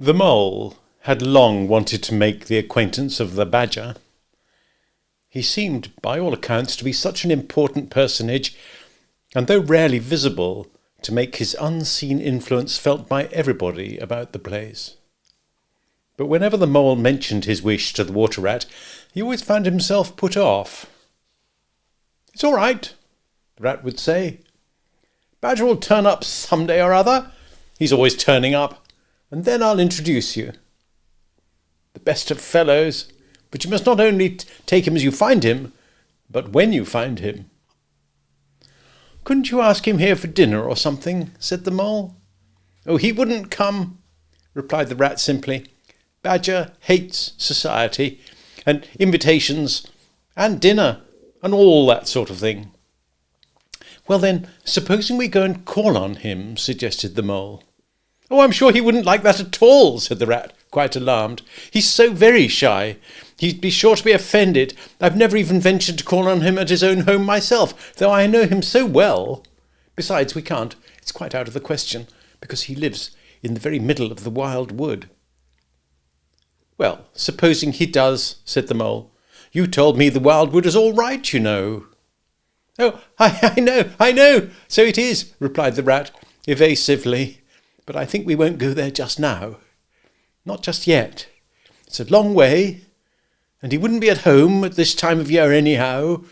The mole had long wanted to make the acquaintance of the badger. He seemed, by all accounts, to be such an important personage, and though rarely visible, to make his unseen influence felt by everybody about the place. But whenever the mole mentioned his wish to the water rat, he always found himself put off. "It's all right," the rat would say. "Badger will turn up some day or other. He's always turning up, and then I'll introduce you. The best of fellows, but you must not only take him as you find him, but when you find him." "Couldn't you ask him here for dinner or something?" said the mole. "Oh, he wouldn't come," replied the rat simply. "Badger hates society, and invitations, and dinner, and all that sort of thing." "Well then, supposing we go and call on him," suggested the mole. "Oh, I'm sure he wouldn't like that at all," said the rat, quite alarmed. "He's so very shy. He'd be sure to be offended. I've never even ventured to call on him at his own home myself, though I know him so well. Besides, we can't. It's quite out of the question, because he lives in the very middle of the wild wood." "Well, supposing he does," said the mole. "You told me the wild wood is all right, you know." "Oh, I know, so it is," replied the rat, evasively. "But I think we won't go there just now. Not just yet. It's a long way, and he wouldn't be at home at this time of year anyhow.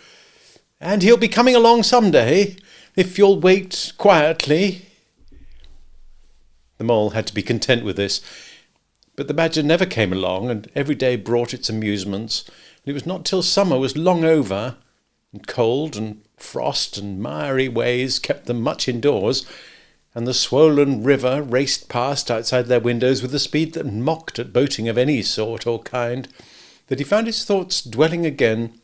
And he'll be coming along some day, if you'll wait quietly." The mole had to be content with this, but the badger never came along, and every day brought its amusements, and it was not till summer was long over, and cold and frost and miry ways kept them much indoors, and the swollen river raced past outside their windows with a speed that mocked at boating of any sort or kind, that he found his thoughts dwelling again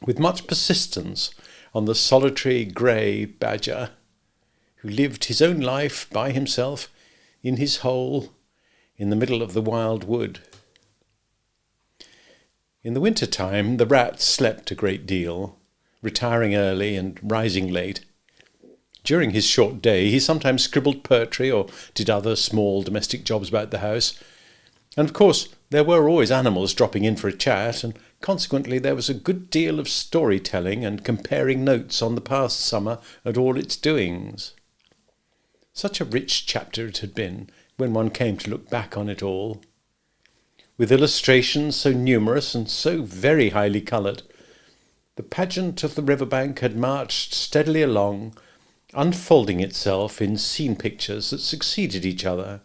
with much persistence on the solitary grey badger, who lived his own life by himself in his hole in the middle of the wild wood. In the winter time the rat slept a great deal, retiring early and rising late. During his short day he sometimes scribbled poetry or did other small domestic jobs about the house, and of course there were always animals dropping in for a chat, and consequently there was a good deal of story-telling and comparing notes on the past summer and all its doings. Such a rich chapter it had been when one came to look back on it all, with illustrations so numerous and so very highly coloured. The pageant of the river-bank had marched steadily along, unfolding itself in scene pictures that succeeded each other,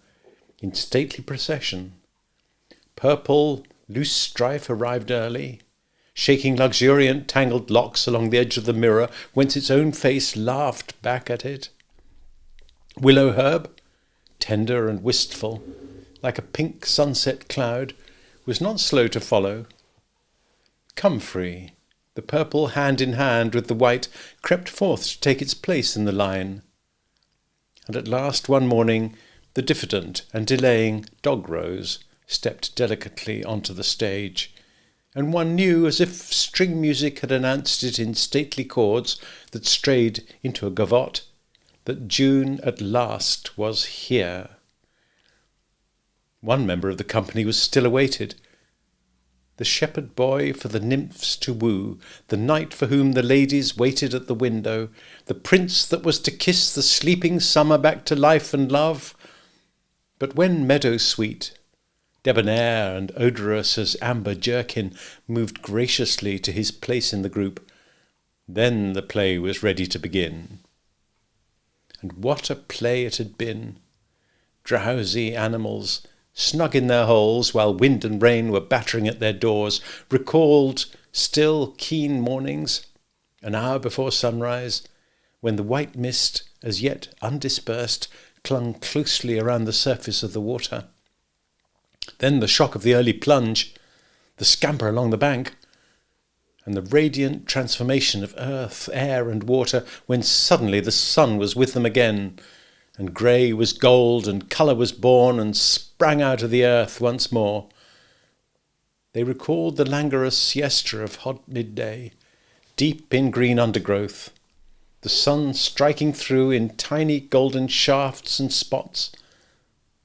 in stately procession. Purple loose strife arrived early, shaking luxuriant tangled locks along the edge of the mirror, whence its own face laughed back at it. Willow herb, tender and wistful, like a pink sunset cloud, was not slow to follow. Comfrey, the purple hand in hand with the white, crept forth to take its place in the line. And at last one morning the diffident and delaying dog-rose stepped delicately onto the stage, and one knew, as if string music had announced it in stately chords that strayed into a gavotte, that June at last was here. One member of the company was still awaited. The shepherd boy for the nymphs to woo, the knight for whom the ladies waited at the window, the prince that was to kiss the sleeping summer back to life and love. But when meadow-sweet, debonair and odorous as amber jerkin, moved graciously to his place in the group, then the play was ready to begin. And what a play it had been! Drowsy animals, snug in their holes while wind and rain were battering at their doors, recalled still keen mornings, an hour before sunrise, when the white mist, as yet undispersed, clung closely around the surface of the water. Then the shock of the early plunge, the scamper along the bank, and the radiant transformation of earth, air, and water, when suddenly the sun was with them again, and grey was gold, and colour was born, and sprang out of the earth once more. They recalled the languorous siesta of hot midday, deep in green undergrowth, the sun striking through in tiny golden shafts and spots,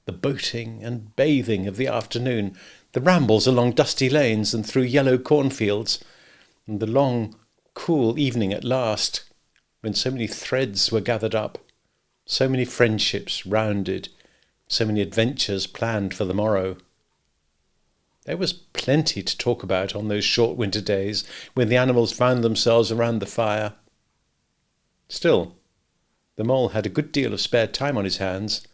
the the boating and bathing of the afternoon, the rambles along dusty lanes and through yellow cornfields, and the long, cool evening at last, when so many threads were gathered up, so many friendships rounded, so many adventures planned for the morrow. There was plenty to talk about on those short winter days when the animals found themselves around the fire. Still, the mole had a good deal of spare time on his hands,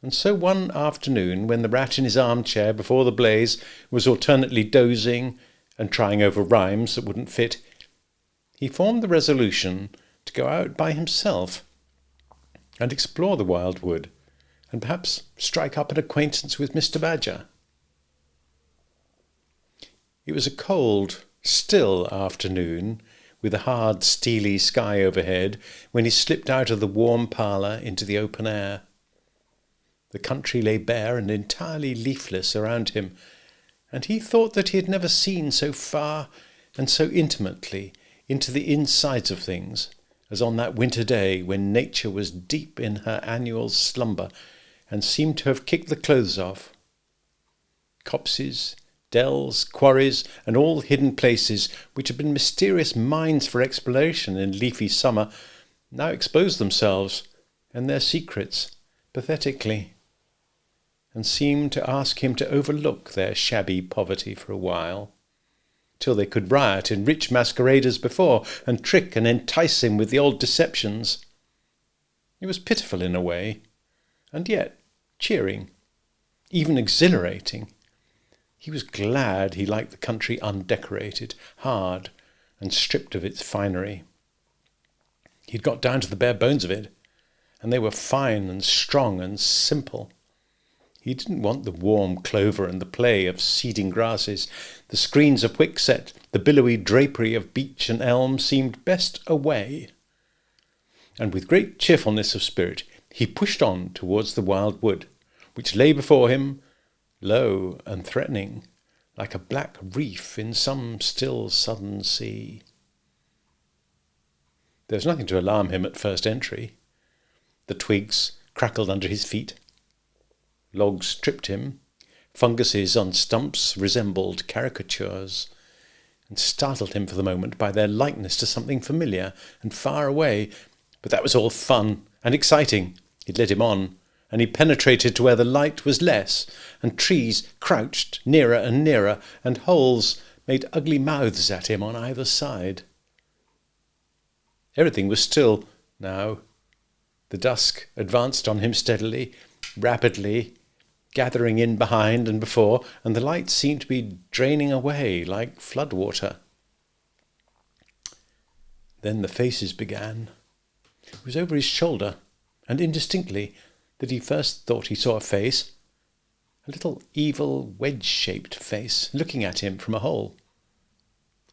and so one afternoon, when the rat in his armchair before the blaze was alternately dozing and trying over rhymes that wouldn't fit, he formed the resolution to go out by himself and explore the wild wood, and perhaps strike up an acquaintance with Mr. Badger. It was a cold, still afternoon, with a hard, steely sky overhead, when he slipped out of the warm parlour into the open air. The country lay bare and entirely leafless around him, and he thought that he had never seen so far and so intimately into the insides of things as on that winter day when nature was deep in her annual slumber and seemed to have kicked the clothes off. Copses, dells, quarries, and all hidden places which had been mysterious mines for exploration in leafy summer now exposed themselves and their secrets pathetically, and seemed to ask him to overlook their shabby poverty for a while, till they could riot in rich masquerade as before, and trick and entice him with the old deceptions. It was pitiful in a way, and yet cheering, even exhilarating. He was glad he liked the country undecorated, hard, and stripped of its finery. He'd got down to the bare bones of it, and they were fine and strong and simple. He didn't want the warm clover and the play of seeding grasses. The screens of quickset, the billowy drapery of beech and elm seemed best away. And with great cheerfulness of spirit he pushed on towards the wild wood, which lay before him, low and threatening, like a black reef in some still southern sea. There was nothing to alarm him at first entry. The twigs crackled under his feet. Logs tripped him. Funguses on stumps resembled caricatures, and startled him for the moment by their likeness to something familiar and far away. But that was all fun and exciting. It led him on, and he penetrated to where the light was less, and trees crouched nearer and nearer, and holes made ugly mouths at him on either side. Everything was still now. The dusk advanced on him steadily, rapidly, gathering in behind and before, and the light seemed to be draining away like flood water. Then the faces began. It was over his shoulder, and indistinctly, that he first thought he saw a face, a little evil wedge-shaped face, looking at him from a hole.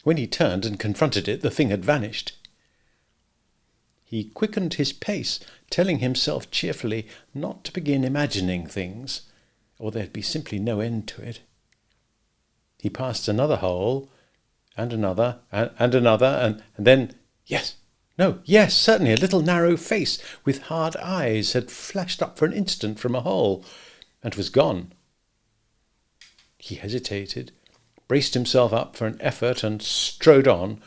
When he turned and confronted it, the thing had vanished. He quickened his pace, telling himself cheerfully not to begin imagining things, or there'd be simply no end to it. He passed another hole, and another, and another, and then, yes, certainly, a little narrow face with hard eyes had flashed up for an instant from a hole, and was gone. He hesitated, braced himself up for an effort, and strode on.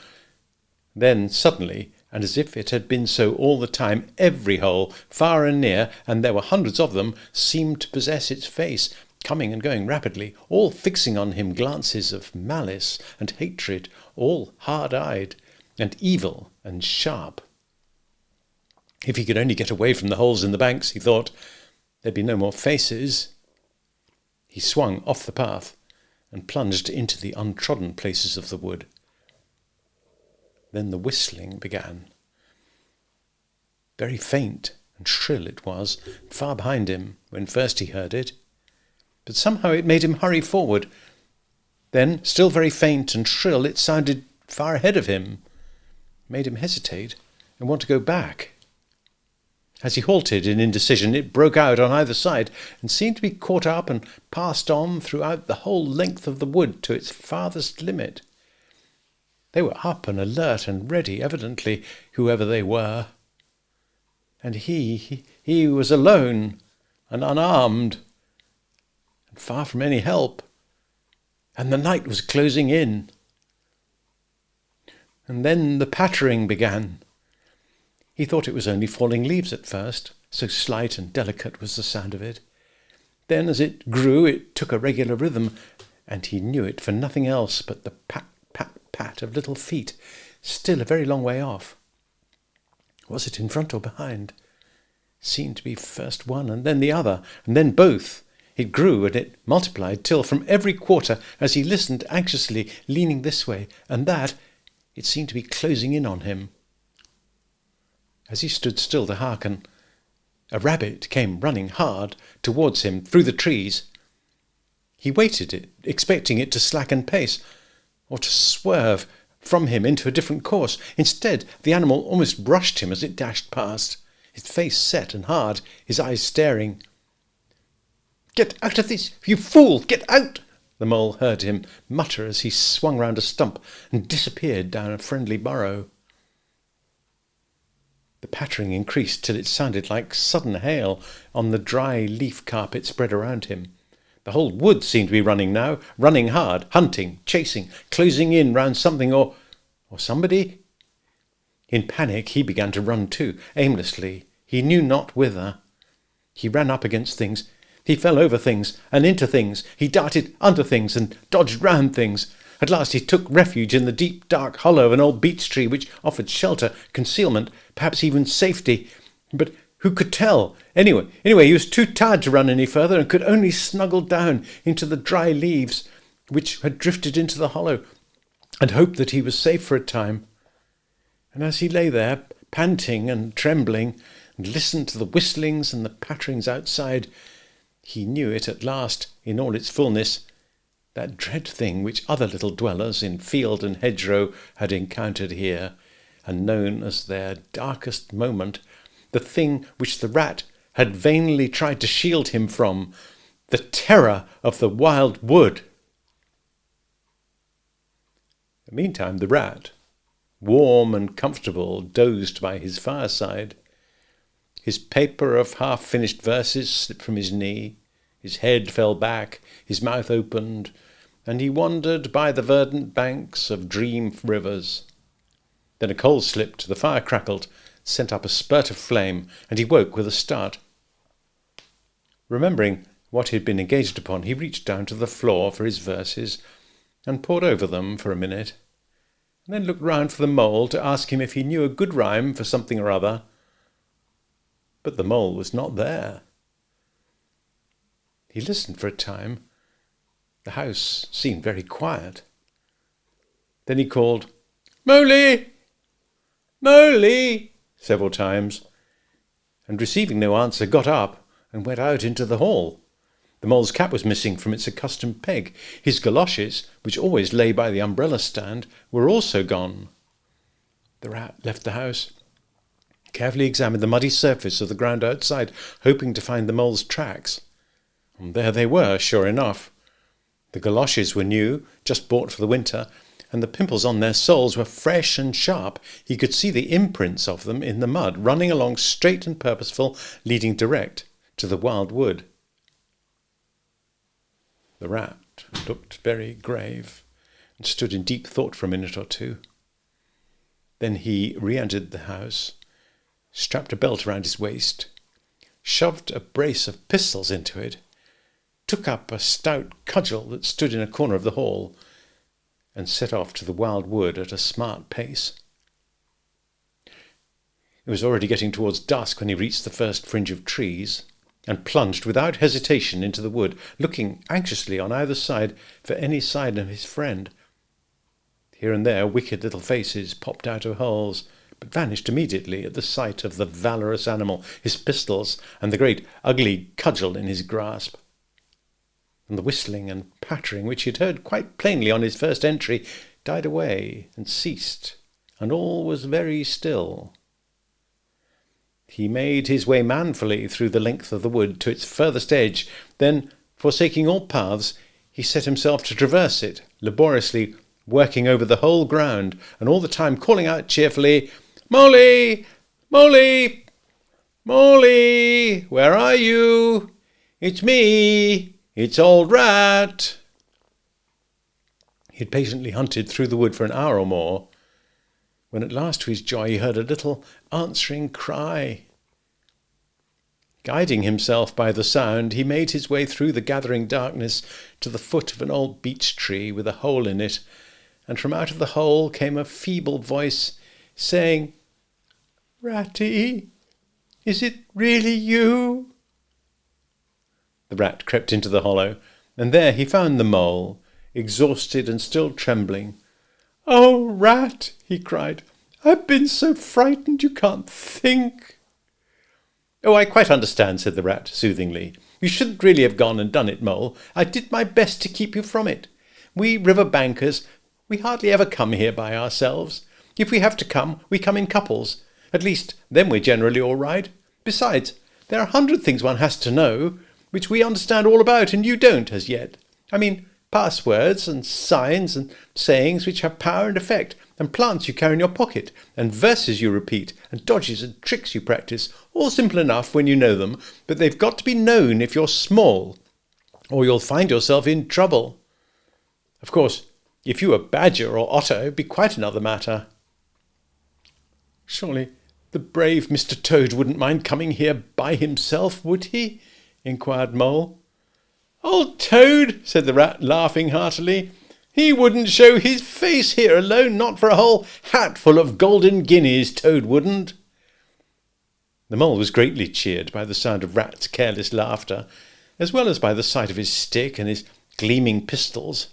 Then suddenly, and as if it had been so all the time, every hole, far and near, and there were hundreds of them, seemed to possess its face, coming and going rapidly, all fixing on him glances of malice and hatred, all hard-eyed and evil and sharp. If he could only get away from the holes in the banks, he thought, there'd be no more faces. He swung off the path and plunged into the untrodden places of the wood. Then the whistling began. Very faint and shrill it was, far behind him, when first he heard it. But somehow it made him hurry forward. Then, still very faint and shrill, it sounded far ahead of him, made him hesitate and want to go back. As he halted in indecision, it broke out on either side, and seemed to be caught up and passed on throughout the whole length of the wood to its farthest limit. They were up and alert and ready, evidently, whoever they were. And he was alone, and unarmed, and far from any help, and the night was closing in. And then the pattering began. He thought it was only falling leaves at first, so slight and delicate was the sound of it. Then as it grew, it took a regular rhythm, and he knew it for nothing else but the pat, pat, pat of little feet, still a very long way off. Was it in front or behind? Seemed to be first one and then the other, and then both. It grew and it multiplied till from every quarter, as he listened anxiously, leaning this way and that, it seemed to be closing in on him. As he stood still to hearken, a rabbit came running hard towards him through the trees. He waited it, expecting it to slacken pace, or to swerve from him into a different course. Instead, the animal almost brushed him as it dashed past, his face set and hard, his eyes staring. "Get out of this, you fool! Get out!" the mole heard him mutter as he swung round a stump and disappeared down a friendly burrow. The pattering increased till it sounded like sudden hail on the dry leaf carpet spread around him. The whole wood seemed to be running now, running hard, hunting, chasing, closing in round something or somebody. In panic he began to run too, aimlessly, he knew not whither. He ran up against things. He fell over things and into things. He darted under things and dodged round things. At last he took refuge in the deep, dark hollow of an old beech tree which offered shelter, concealment, perhaps even safety. But who could tell? Anyway, he was too tired to run any further and could only snuggle down into the dry leaves which had drifted into the hollow and hope that he was safe for a time. And as he lay there, panting and trembling, and listened to the whistlings and the patterings outside, he knew it at last in all its fullness, that dread thing which other little dwellers in field and hedgerow had encountered here, and known as their darkest moment, the thing which the rat had vainly tried to shield him from, the terror of the wild wood. Meantime the rat, warm and comfortable, dozed by his fireside. His paper of half-finished verses slipped from his knee, his head fell back, his mouth opened, and he wandered by the verdant banks of dream rivers. Then a coal slipped, the fire crackled, sent up a spurt of flame, and he woke with a start. Remembering what he had been engaged upon, he reached down to the floor for his verses, and pored over them for a minute, and then looked round for the mole to ask him if he knew a good rhyme for something or other. But the mole was not there. He listened for a time. The house seemed very quiet. Then he called, "Moley! Moley!" several times, and receiving no answer, got up and went out into the hall. The mole's cap was missing from its accustomed peg. His galoshes, which always lay by the umbrella stand, were also gone. The rat left the house, carefully examined the muddy surface of the ground outside, hoping to find the mole's tracks. And there they were, sure enough. The galoshes were new, just bought for the winter, and the pimples on their soles were fresh and sharp. He could see the imprints of them in the mud, running along straight and purposeful, leading direct to the wild wood. The rat looked very grave, and stood in deep thought for a minute or two. Then he re-entered the house, strapped a belt around his waist, shoved a brace of pistols into it, took up a stout cudgel that stood in a corner of the hall, and set off to the wild wood at a smart pace. It was already getting towards dusk when he reached the first fringe of trees, and plunged without hesitation into the wood, looking anxiously on either side for any sign of his friend. Here and there wicked little faces popped out of holes, but vanished immediately at the sight of the valorous animal, his pistols, and the great ugly cudgel in his grasp. And the whistling and pattering, which he had heard quite plainly on his first entry, died away and ceased, and all was very still. He made his way manfully through the length of the wood to its furthest edge. Then, forsaking all paths, he set himself to traverse it, laboriously working over the whole ground, and all the time calling out cheerfully, "Moley! Moley! Moley! Where are you? "It's me! It's Old Rat!" He had patiently hunted through the wood for an hour or more, when at last to his joy he heard a little answering cry. Guiding himself by the sound, he made his way through the gathering darkness to the foot of an old beech tree with a hole in it, and from out of the hole came a feeble voice saying, "Ratty, is it really you?" The rat crept into the hollow, and there he found the mole, exhausted and still trembling. "Oh, Rat," he cried, "I've been so frightened you can't think." "Oh, I quite understand," said the rat soothingly. "You shouldn't really have gone and done it, Mole. I did my best to keep you from it. We river bankers, we hardly ever come here by ourselves. If we have to come, we come in couples. At least, then we're generally all right. Besides, there are 100 things one has to know, which we understand all about and you don't as yet. I mean, passwords and signs and sayings which have power and effect, and plants you carry in your pocket, and verses you repeat, and dodges and tricks you practice, all simple enough when you know them, but they've got to be known if you're small, or you'll find yourself in trouble. Of course, if you were Badger or Otter, it'd be quite another matter." "Surely the brave Mr. Toad wouldn't mind coming here by himself, would he?" inquired Mole. "Old Toad," said the rat, laughing heartily. "He wouldn't show his face here alone, not for a whole hatful of golden guineas, Toad wouldn't." The Mole was greatly cheered by the sound of Rat's careless laughter, as well as by the sight of his stick and his gleaming pistols,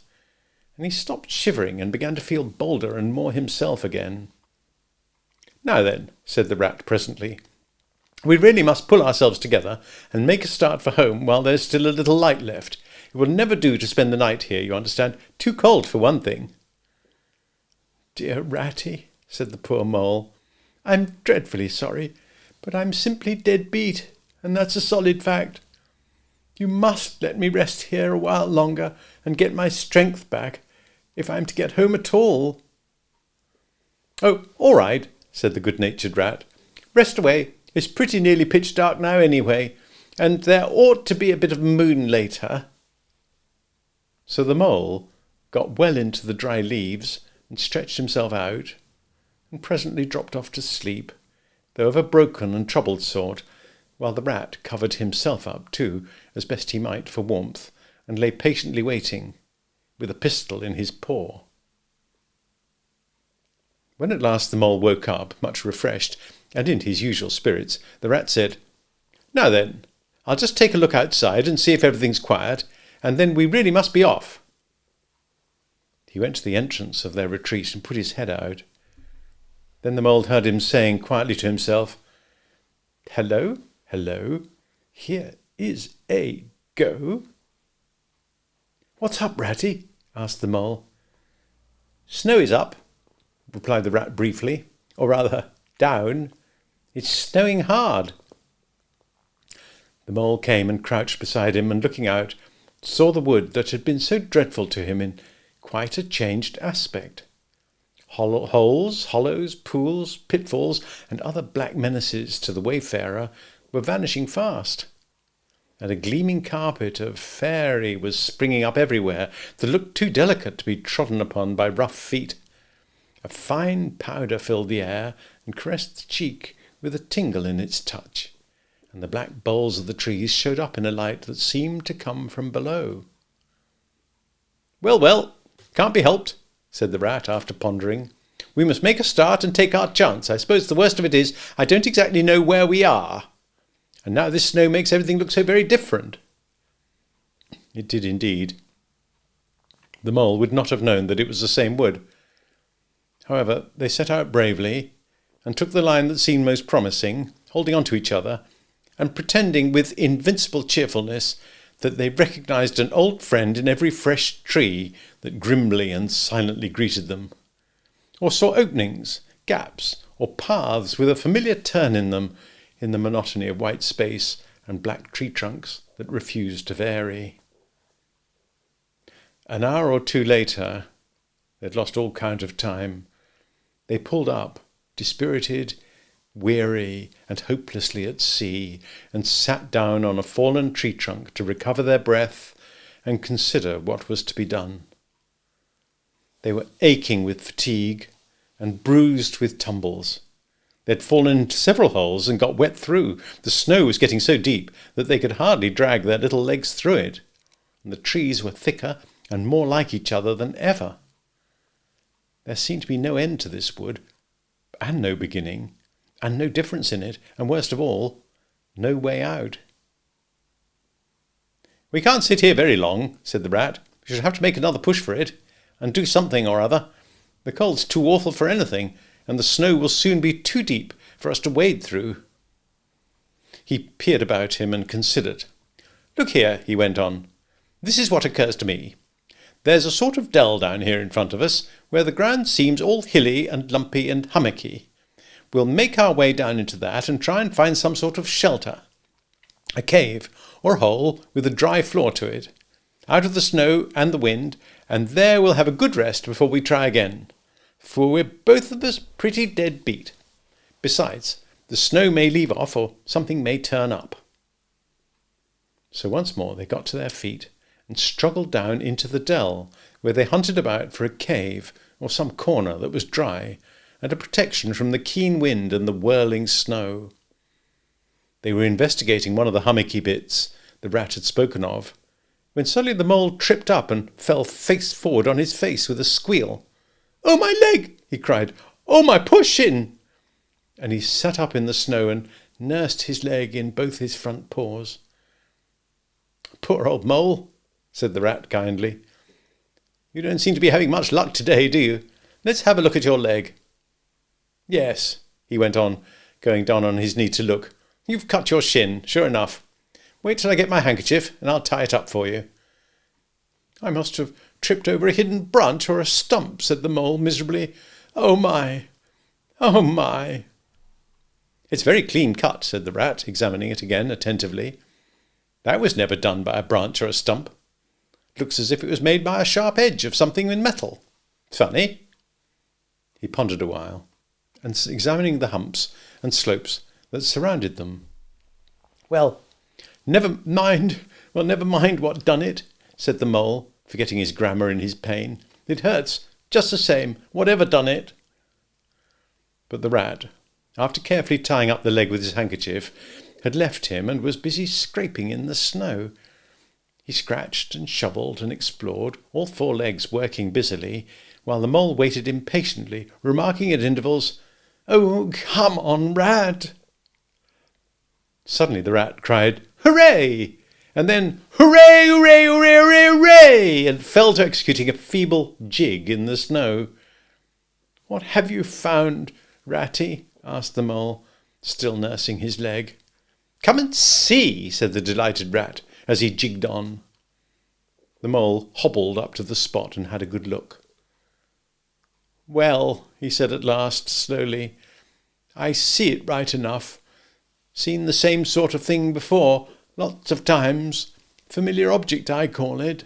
and he stopped shivering and began to feel bolder and more himself again. "Now then," said the rat presently, "we really must pull ourselves together and make a start for home while there's still a little light left. It will never do to spend the night here, you understand. Too cold for one thing." "Dear Ratty," said the poor Mole, "I'm dreadfully sorry, but I'm simply dead beat, and that's a solid fact. You must let me rest here a while longer and get my strength back, if I'm to get home at all." "Oh, all right," said the good-natured rat. "Rest away. It's pretty nearly pitch dark now anyway, and there ought to be a bit of moon later." So the Mole got well into the dry leaves and stretched himself out, and presently dropped off to sleep, though of a broken and troubled sort, while the rat covered himself up too, as best he might for warmth, and lay patiently waiting, with a pistol in his paw. When at last the Mole woke up, much refreshed, and in his usual spirits, the rat said, "Now then, I'll just take a look outside and see if everything's quiet, and then we really must be off." He went to the entrance of their retreat and put his head out. Then the Mole heard him saying quietly to himself, "Hello, hello, here is a go." "What's up, Ratty?" asked the Mole. "Snow is up," replied the rat briefly, "or rather, down. It's snowing hard." The Mole came and crouched beside him, and looking out, saw the wood that had been so dreadful to him in quite a changed aspect. Holes, hollows, pools, pitfalls, and other black menaces to the wayfarer were vanishing fast, and a gleaming carpet of fairy was springing up everywhere that looked too delicate to be trodden upon by rough feet. A fine powder filled the air and caressed the cheek with a tingle in its touch, and the black boles of the trees showed up in a light that seemed to come from below. "Well, well, can't be helped," said the rat after pondering. "We must make a start and take our chance. I suppose the worst of it is I don't exactly know where we are. And now this snow makes everything look so very different." It did indeed. The Mole would not have known that it was the same wood. However, they set out bravely, and took the line that seemed most promising, holding on to each other, and pretending with invincible cheerfulness that they recognized an old friend in every fresh tree that grimly and silently greeted them, or saw openings, gaps, or paths with a familiar turn in them, in the monotony of white space and black tree trunks that refused to vary. An hour or two later, they had lost all count of time, they pulled up, dispirited, weary and hopelessly at sea, and sat down on a fallen tree trunk to recover their breath and consider what was to be done. They were aching with fatigue and bruised with tumbles. They had fallen into several holes and got wet through. The snow was getting so deep that they could hardly drag their little legs through it, and the trees were thicker and more like each other than ever. There seemed to be no end to this wood, and no beginning, and no difference in it, and worst of all, no way out. "We can't sit here very long," said the rat. "We should have to make another push for it, and do something or other. The cold's too awful for anything, and the snow will soon be too deep for us to wade through." He peered about him and considered. "Look here," he went on. "This is what occurs to me. There's a sort of dell down here in front of us, where the ground seems all hilly and lumpy and hummocky. We'll make our way down into that and try and find some sort of shelter, a cave or hole with a dry floor to it, out of the snow and the wind, and there we'll have a good rest before we try again, for we're both of us pretty dead beat. Besides, the snow may leave off or something may turn up." So once more they got to their feet and struggled down into the dell, where they hunted about for a cave or some corner that was dry and a protection from the keen wind and the whirling snow. They were investigating one of the hummocky bits the rat had spoken of, when suddenly the mole tripped up and fell face forward on his face with a squeal. "Oh, my leg!" he cried. "Oh, my poor shin!" And he sat up in the snow and nursed his leg in both his front paws. "Poor old mole," said the rat kindly. "You don't seem to be having much luck today, do you? Let's have a look at your leg." "Yes," he went on, going down on his knee to look. "You've cut your shin, sure enough. Wait till I get my handkerchief and I'll tie it up for you." "I must have tripped over a hidden branch or a stump," said the mole miserably. "Oh my! Oh my!" "It's very clean cut," said the rat, examining it again attentively. "That was never done by a branch or a stump. Looks as if it was made by a sharp edge of something in metal. Funny." He pondered a while, and examining the humps and slopes that surrounded them. Well, never mind what done it," said the mole, forgetting his grammar in his pain. "It hurts just the same, whatever done it." But the rat, after carefully tying up the leg with his handkerchief, had left him and was busy scraping in the snow. He scratched and shovelled and explored, all four legs working busily, while the mole waited impatiently, remarking at intervals, "Oh, come on, rat!" Suddenly the rat cried, "Hooray!" and then, "Hooray, hooray, hooray, hooray, hooray!" and fell to executing a feeble jig in the snow. "What have you found, Ratty?" asked the mole, still nursing his leg. "Come and see," said the delighted rat, as he jigged on. The mole hobbled up to the spot and had a good look. "Well," he said at last, slowly, "I see it right enough. Seen the same sort of thing before, lots of times. Familiar object, I call it.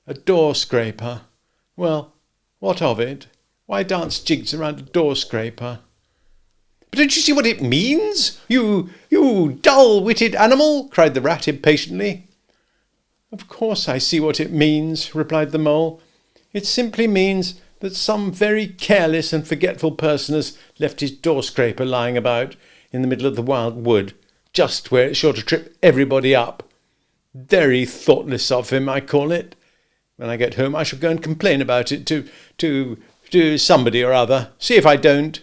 A door scraper. Well, what of it? Why dance jigs around a door scraper?" "But don't you see what it means? You dull-witted animal!" cried the rat impatiently. "Of course I see what it means," replied the mole. "It simply means that some very careless and forgetful person has left his door scraper lying about in the middle of the wild wood, just where it's sure to trip everybody up. Very thoughtless of him, I call it. When I get home I shall go and complain about it to somebody or other. See if I don't."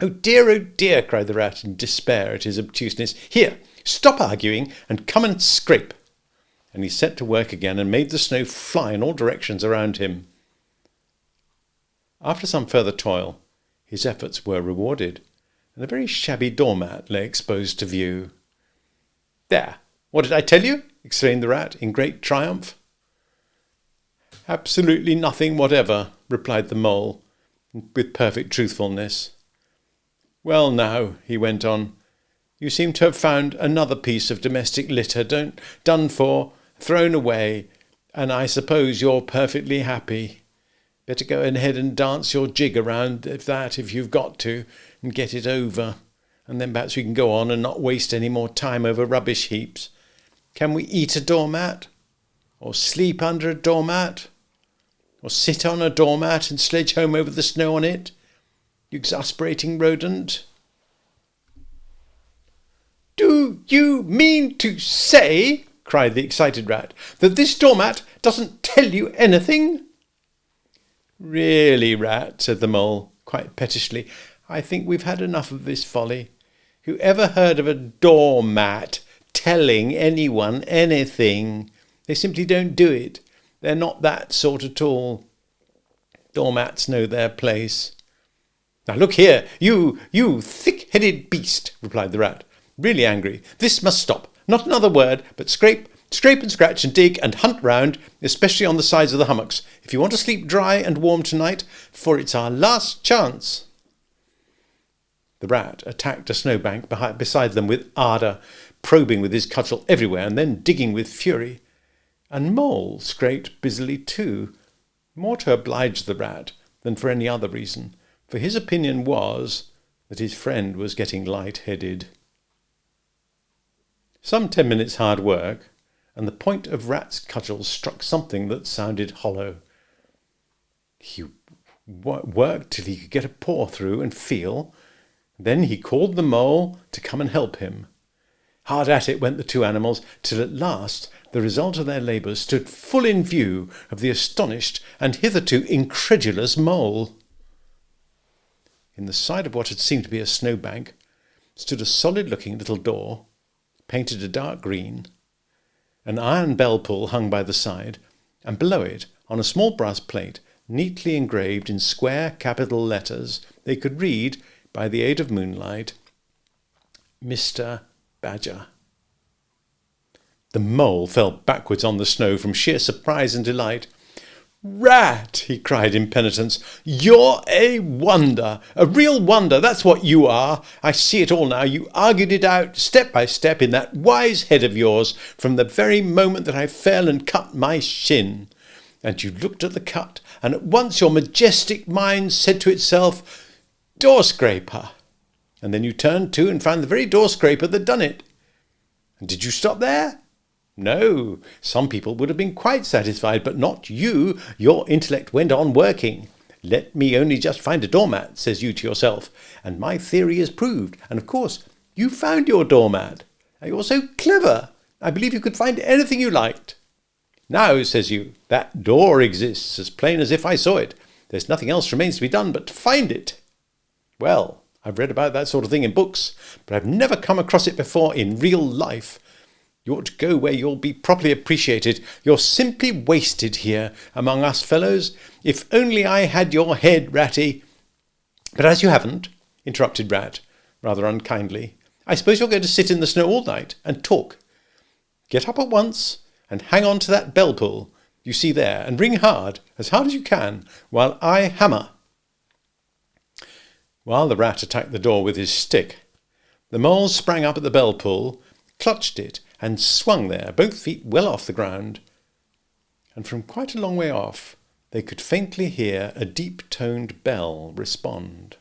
Oh dear, cried the rat in despair at his obtuseness. "Here, stop arguing and come and scrape." And he set to work again and made the snow fly in all directions around him. After some further toil, his efforts were rewarded, and a very shabby doormat lay exposed to view. "There, what did I tell you?" exclaimed the rat in great triumph. "Absolutely nothing whatever," replied the mole, with perfect truthfulness. "Well now," he went on, "you seem to have found another piece of domestic litter done for, thrown away, and I suppose you're perfectly happy. Better go ahead and dance your jig around if you've got to, and get it over. And then perhaps we can go on and not waste any more time over rubbish heaps. Can we eat a doormat? Or sleep under a doormat? Or sit on a doormat and sledge home over the snow on it? You exasperating rodent. Do you mean to say, cried the excited rat, that this doormat doesn't tell you anything? Really, rat, said the mole, quite pettishly, I think we've had enough of this folly. Who ever heard of a doormat telling anyone anything? They simply don't do it. They're not that sort at all. Doormats know their place. Now look here, you thick-headed beast, replied the rat, really angry. This must stop. Not another word, but scrape and scratch and dig and hunt round, especially on the sides of the hummocks, if you want to sleep dry and warm tonight, for it's our last chance. The rat attacked a snowbank beside them with ardour, probing with his cudgel everywhere and then digging with fury. And Mole scraped busily too, more to oblige the rat than for any other reason, for his opinion was that his friend was getting light-headed. Some 10 minutes' hard work, and the point of Rat's cudgel struck something that sounded hollow. He worked till he could get a paw through and feel. Then he called the mole to come and help him. Hard at it went the two animals, till at last the result of their labours stood full in view of the astonished and hitherto incredulous mole. In the side of what had seemed to be a snowbank stood a solid-looking little door, painted a dark green. An iron bell pull hung by the side, and below it, on a small brass plate, neatly engraved in square capital letters, they could read, by the aid of moonlight, Mr. Badger. The mole fell backwards on the snow from sheer surprise and delight. Rat, he cried in penitence, you're a wonder, a real wonder, that's what you are. I see it all now. You argued it out step by step in that wise head of yours from the very moment that I fell and cut my shin. And you looked at the cut, and at once your majestic mind said to itself, door scraper. And then you turned to and found the very door scraper that done it. And did you stop there? No, some people would have been quite satisfied, but not you. Your intellect went on working. Let me only just find a doormat, says you to yourself, and my theory is proved. And of course, you found your doormat. And you're so clever. I believe you could find anything you liked. Now, says you, that door exists, as plain as if I saw it. There's nothing else remains to be done but to find it. Well, I've read about that sort of thing in books, but I've never come across it before in real life. You ought to go where you'll be properly appreciated. You're simply wasted here among us fellows. If only I had your head, Ratty. But as you haven't, interrupted Rat, rather unkindly, I suppose you're going to sit in the snow all night and talk. Get up at once and hang on to that bell pull you see there, and ring hard as you can, while I hammer. While the rat attacked the door with his stick, the mole sprang up at the bell pull, clutched it, and swung there, both feet well off the ground. And from quite a long way off, they could faintly hear a deep-toned bell respond.